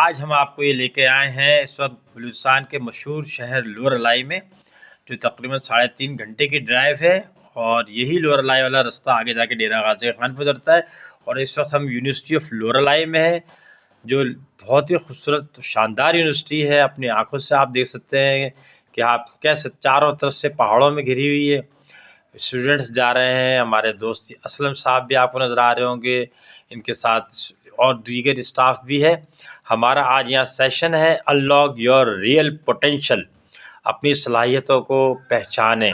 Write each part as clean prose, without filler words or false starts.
آج ہم آپ کو یہ لے کے آئے ہیں اس وقت بلوچستان کے مشہور شہر لوئر الائی میں، جو تقریباً 3.5 گھنٹے کی ڈرائیو ہے، اور یہی لوئر الائی والا رستہ آگے جا کے ڈیرہ غازی خان پہ اترتا ہے۔ اور اس وقت ہم یونیورسٹی آف لوئر الائی میں ہے، جو بہت ہی خوبصورت شاندار یونیورسٹی ہے۔ اپنی آنکھوں سے آپ دیکھ سکتے ہیں کہ آپ کیسے چاروں طرف سے پہاڑوں میں گھری ہوئی ہے۔ اسٹوڈنٹس جا رہے ہیں، ہمارے دوست اسلم صاحب بھی آپ کو نظر آ رہے ہوں گے، ان کے ساتھ اور دیگر اسٹاف بھی ہے۔ ہمارا آج یہاں سیشن ہے انلاک یور ریئل پوٹینشل، اپنی صلاحیتوں کو پہچانیں۔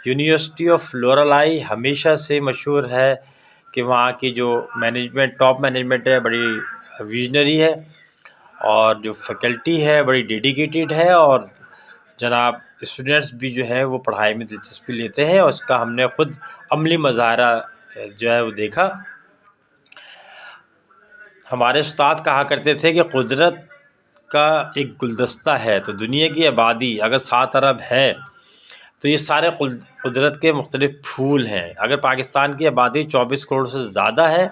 یونیورسٹی آف لوئر الائی ہمیشہ سے مشہور ہے کہ وہاں کی جو مینجمنٹ، ٹاپ مینجمنٹ ہے، بڑی ویژنری ہے، اور جو فیکلٹی ہے بڑی ڈیڈیکیٹڈ ہے، اور جناب اسٹوڈنٹس بھی جو ہے وہ پڑھائی میں دلچسپی لیتے ہیں، اور اس کا ہم نے خود عملی مظاہرہ جو ہے وہ دیکھا۔ ہمارے استاد کہا کرتے تھے کہ قدرت کا ایک گلدستہ ہے، تو دنیا کی آبادی اگر 7 ارب ہے تو یہ سارے قدرت کے مختلف پھول ہیں۔ اگر پاکستان کی آبادی 24 کروڑ سے زیادہ ہے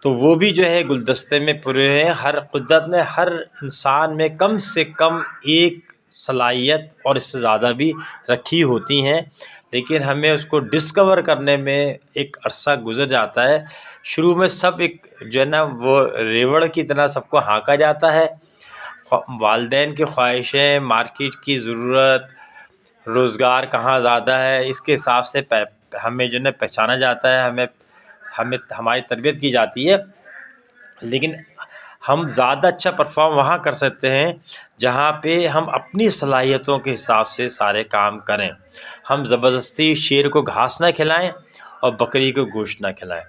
تو وہ بھی جو ہے گلدستے میں پورے ہیں۔ قدرت نے ہر انسان میں کم سے کم ایک صلاحیت اور اس سے زیادہ بھی رکھی ہوتی ہیں، لیکن ہمیں اس کو ڈسکور کرنے میں ایک عرصہ گزر جاتا ہے۔ شروع میں سب ایک جو ہے نا وہ ریوڑ کی طرح سب کو ہانکا جاتا ہے، والدین کی خواہشیں، مارکیٹ کی ضرورت، روزگار کہاں زیادہ ہے، اس کے حساب سے ہمیں جو ہے پہچانا جاتا ہے، ہمیں ہماری تربیت کی جاتی ہے۔ لیکن ہم زیادہ اچھا پرفارم وہاں کر سکتے ہیں جہاں پہ ہم اپنی صلاحیتوں کے حساب سے سارے کام کریں۔ ہم زبردستی شیر کو گھاس نہ کھلائیں اور بکری کو گوشت نہ کھلائیں۔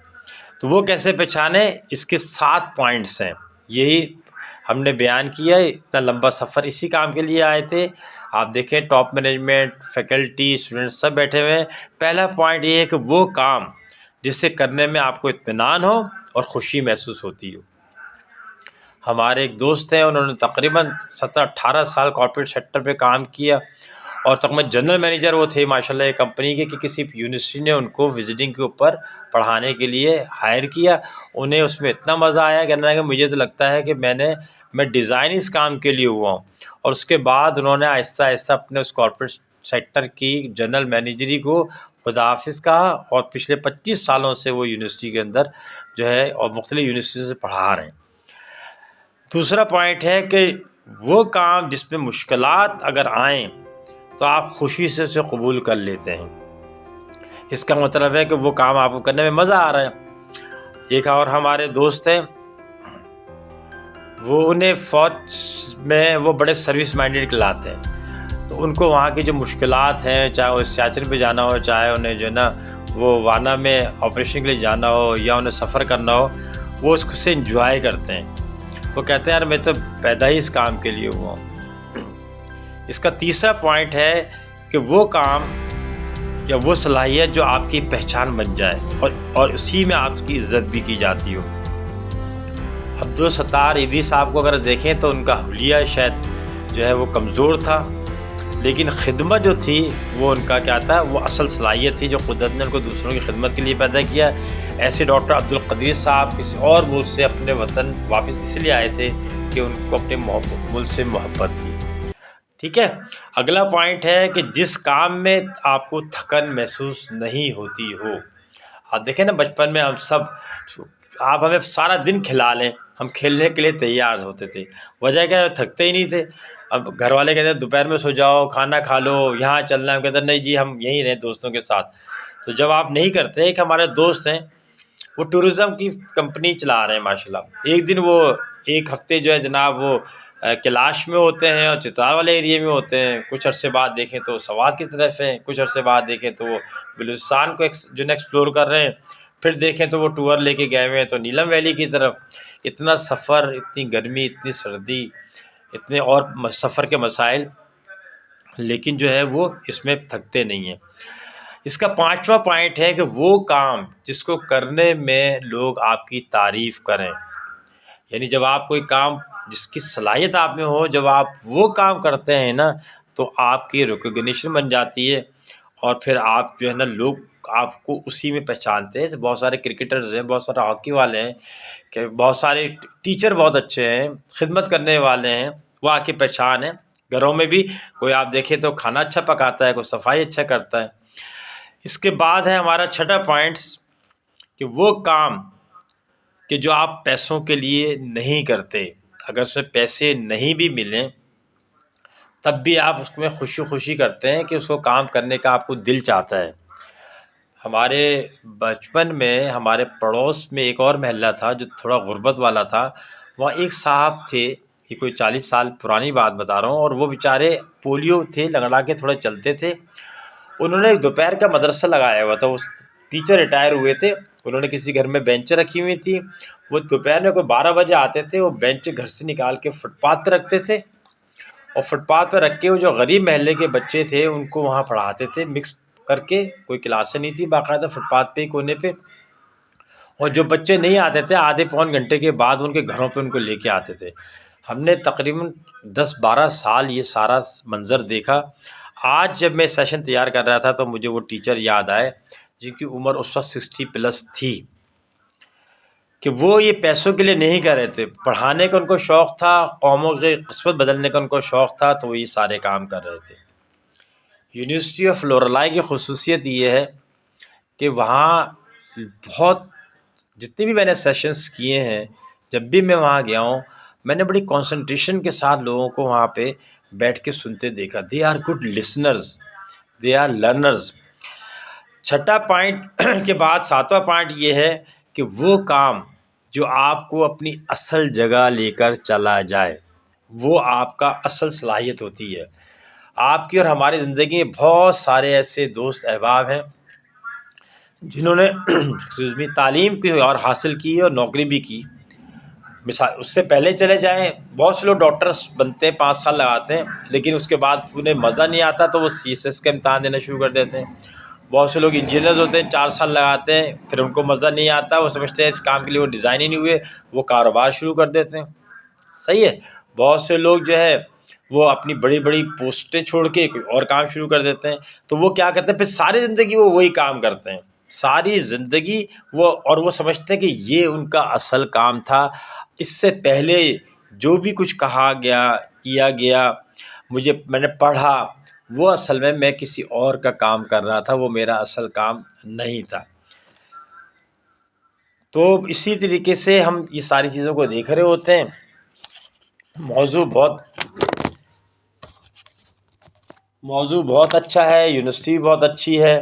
تو وہ کیسے پہچانیں؟ اس کے 7 پوائنٹس ہیں، یہی ہم نے بیان کیا ہے۔ اتنا لمبا سفر اسی کام کے لیے آئے تھے۔ آپ دیکھیں ٹاپ مینجمنٹ، فیکلٹی، اسٹوڈنٹس سب بیٹھے ہوئے ہیں۔ پہلا پوائنٹ یہ ہے کہ وہ کام جس سے کرنے میں آپ کو اطمینان ہو اور خوشی محسوس ہوتی ہو۔ ہمارے ایک دوست ہیں، انہوں نے تقریباً 17-18 سال کارپوریٹ سیکٹر پہ کام کیا، اور تقریباً جنرل مینیجر وہ تھے ماشاءاللہ ایک کمپنی کے، کہ کسی یونیورسٹی نے ان کو وزٹنگ کے اوپر پڑھانے کے لیے ہائر کیا۔ انہیں اس میں اتنا مزہ آیا کہ مجھے تو لگتا ہے کہ میں ڈیزائن اس کام کے لیے ہوا ہوں۔ اور اس کے بعد انہوں نے آہستہ آہستہ اپنے اس کارپوریٹ سیکٹر کی جنرل مینیجری کو خدا حافظ کہا، اور پچھلے 25 سالوں سے وہ یونیورسٹی کے اندر جو ہے اور مختلف یونیورسٹیوں سے پڑھا رہے ہیں۔ دوسرا پوائنٹ ہے کہ وہ کام جس میں مشکلات اگر آئیں تو آپ خوشی سے اسے قبول کر لیتے ہیں۔ اس کا مطلب ہے کہ وہ کام آپ کو کرنے میں مزہ آ رہا ہے۔ ایک اور ہمارے دوست ہیں، وہ انہیں فوج میں وہ بڑے سروس مائنڈیڈ کہلاتے ہیں، تو ان کو وہاں کی جو مشکلات ہیں، چاہے وہ سیاچن پہ جانا ہو، چاہے انہیں جو ہے نا وہ وانا میں آپریشن کے لیے جانا ہو، یا انہیں سفر کرنا ہو، وہ اس کو سے انجوائے کرتے ہیں۔ وہ کہتے ہیں یار میں تو پیدا ہی اس کام کے لیے ہوا ہوں۔ اس کا تیسرا پوائنٹ ہے کہ وہ کام یا وہ صلاحیت جو آپ کی پہچان بن جائے، اور اسی میں آپ کی عزت بھی کی جاتی ہو۔ عبدالستار ایدھی صاحب کو اگر دیکھیں تو ان کا حلیہ شاید جو ہے وہ کمزور تھا، لیکن خدمت جو تھی وہ ان کا کیا تھا، وہ اصل صلاحیت تھی جو قدرت نے ان کو دوسروں کی خدمت کے لیے پیدا کیا۔ ایسے ڈاکٹر عبدالقدیر صاحب کسی اور ملک سے اپنے وطن واپس اس لیے آئے تھے کہ ان کو اپنے ملک سے محبت تھی۔ ٹھیک ہے، اگلا پوائنٹ ہے کہ جس کام میں آپ کو تھکن محسوس نہیں ہوتی ہو۔ آپ دیکھیں نا بچپن میں ہم سب، آپ ہمیں سارا دن کھلا لیں، ہم کھیلنے کے لیے تیار ہوتے تھے، وجہ کیا ہے تھکتے ہی نہیں تھے۔ اب گھر والے کہتے ہیں دوپہر میں سو جاؤ، کھانا کھا لو، یہاں چلنا ہے، ہم کہتے ہیں نہیں جی ہم یہیں رہیں دوستوں کے ساتھ۔ تو جب آپ نہیں کرتے، ایک ہمارے دوست ہیں وہ ٹورزم کی کمپنی چلا رہے ہیں ماشاءاللہ، ایک دن وہ ایک ہفتے جو ہے جناب وہ کیلاش میں ہوتے ہیں اور چترال والے ایریے میں ہوتے ہیں، کچھ عرصے بعد دیکھیں تو سوات کی طرف ہیں، کچھ عرصے بعد دیکھیں تو وہ بلوچستان کو جو ہے ایکسپلور کر رہے ہیں، پھر دیکھیں تو وہ ٹور لے کے گئے ہوئے ہیں تو نیلم ویلی کی طرف۔ اتنا سفر، اتنی گرمی، اتنی سردی، اتنے اور سفر کے مسائل، لیکن جو ہے وہ اس میں تھکتے نہیں ہیں۔ اس کا 5واں پوائنٹ ہے کہ وہ کام جس کو کرنے میں لوگ آپ کی تعریف کریں، یعنی جب آپ کوئی کام جس کی صلاحیت آپ میں ہو، جب آپ وہ کام کرتے ہیں نا تو آپ کی ریکگنیشن بن جاتی ہے، اور پھر آپ جو ہے نا لوگ آپ کو اسی میں پہچانتے ہیں. بہت سارے کرکٹرز ہیں, بہت سارے ہاکی والے ہیں, کہ بہت سارے ٹیچر بہت اچھے ہیں, خدمت کرنے والے ہیں, وہ آپ کی پہچان ہے. گھروں میں بھی کوئی آپ دیکھیں تو کھانا اچھا پکاتا ہے, کوئی صفائی اچھا کرتا ہے. اس کے بعد ہے ہمارا چھٹا پوائنٹس کہ وہ کام کہ جو آپ پیسوں کے لیے نہیں کرتے, اگر اس میں پیسے نہیں بھی ملیں تب بھی آپ اس میں خوشی کرتے ہیں کہ اس کو کام کرنے کا آپ کو دل چاہتا ہے. ہمارے بچپن میں ہمارے پڑوس میں ایک اور محلہ تھا جو تھوڑا غربت والا تھا. وہاں ایک صاحب تھے, یہ کوئی 40 سال پرانی بات بتا رہا ہوں, اور وہ بیچارے پولیو تھے, لنگڑا کے تھوڑے چلتے تھے. انہوں نے ایک دوپہر کا مدرسہ لگایا ہوا تھا. وہ ٹیچر ریٹائر ہوئے تھے, انہوں نے کسی گھر میں بینچ رکھی ہوئی تھی. وہ دوپہر میں کوئی 12 بجے آتے تھے, وہ بینچ گھر سے نکال کے فٹ پاتھ پہ رکھتے تھے, اور فٹ پاتھ پہ رکھ کے وہ جو غریب محلے کے بچے تھے ان کو وہاں پڑھاتے تھے مکس کر کے. کوئی کلاسیں نہیں تھی, باقاعدہ فٹ پاتھ پہ ہی کونے پہ. اور جو بچے نہیں آتے تھے آدھے پون گھنٹے کے بعد ان کے گھروں پہ ان کو لے کے آتے تھے. ہم نے تقریباً 10-12 سال یہ سارا منظر دیکھا. آج جب میں سیشن تیار کر رہا تھا تو مجھے وہ ٹیچر یاد آئے جن کی عمر اس وقت 60+ تھی, کہ وہ یہ پیسوں کے لیے نہیں کر رہے تھے, پڑھانے کا ان کو شوق تھا, قوموں کی قسمت بدلنے کا ان کو شوق تھا, تو وہ یہ سارے کام کر رہے تھے. یونیورسٹی آف لورالائی کی خصوصیت یہ ہے کہ وہاں بہت جتنے بھی میں نے سیشنز کیے ہیں, جب بھی میں وہاں گیا ہوں میں نے بڑی کنسنٹریشن کے ساتھ لوگوں کو وہاں پہ بیٹھ کے سنتے دیکھا. They are good listeners, they are learners. چھٹا پوائنٹ کے بعد 7واں پوائنٹ یہ ہے کہ وہ کام جو آپ کو اپنی اصل جگہ لے کر چلا جائے, وہ آپ کا اصل صلاحیت ہوتی ہے. آپ کی اور ہماری زندگی میں بہت سارے ایسے دوست احباب ہیں جنہوں نے تعلیم کی اور حاصل کی اور نوکری بھی کی. مثال اس سے پہلے چلے جائیں, بہت سے لوگ ڈاکٹرس بنتے ہیں, 5 سال لگاتے ہیں, لیکن اس کے بعد انہیں مزہ نہیں آتا تو وہ CSS کا امتحان دینا شروع کر دیتے ہیں. بہت سے لوگ انجینئرز ہوتے ہیں, 4 سال لگاتے ہیں, پھر ان کو مزہ نہیں آتا, وہ سمجھتے ہیں اس کام کے لیے وہ ڈیزائن ہی نہیں ہوئے, وہ کاروبار شروع کر دیتے ہیں. صحیح ہے. بہت سے لوگ جو ہے وہ اپنی بڑی بڑی پوسٹیں چھوڑ کے کوئی اور کام شروع کر دیتے ہیں. تو وہ کیا کرتے ہیں, پھر ساری زندگی وہ وہی کام کرتے ہیں, ساری زندگی وہ, اور وہ سمجھتے ہیں کہ یہ ان کا اصل کام تھا. اس سے پہلے جو بھی کچھ کہا گیا, کیا گیا, میں نے پڑھا, وہ اصل میں کسی اور کا کام کر رہا تھا, وہ میرا اصل کام نہیں تھا. تو اسی طریقے سے ہم یہ ساری چیزوں کو دیکھ رہے ہوتے ہیں. موضوع بہت اچھا ہے, یونیورسٹی بھی بہت اچھی ہے.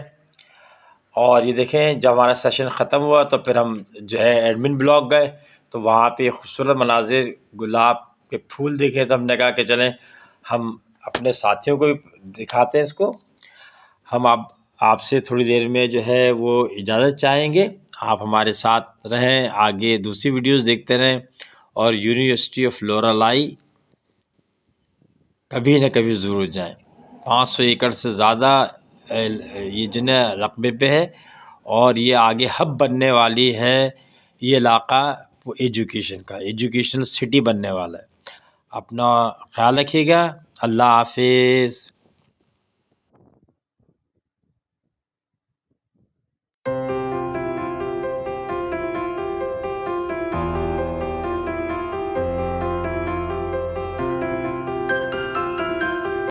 اور یہ دیکھیں جب ہمارا سیشن ختم ہوا تو پھر ہم جو ہے ایڈمن بلاک گئے, تو وہاں پہ خوبصورت مناظر, گلاب کے پھول دیکھے, تو ہم نے کہا کہ چلیں ہم اپنے ساتھیوں کو بھی دکھاتے ہیں اس کو. ہم آپ سے تھوڑی دیر میں جو ہے وہ اجازت چاہیں گے. آپ ہمارے ساتھ رہیں, آگے دوسری ویڈیوز دیکھتے رہیں, اور یونیورسٹی آف لورالائی کبھی نہ کبھی ضرور جائیں. 500 ایکڑ سے زیادہ یہ جو ہے رقبے پہ ہے, اور یہ آگے ہب بننے والی ہے. یہ علاقہ وہ ایجوکیشنل سٹی بننے والا ہے. اپنا خیال رکھیے گا. اللہ حافظ.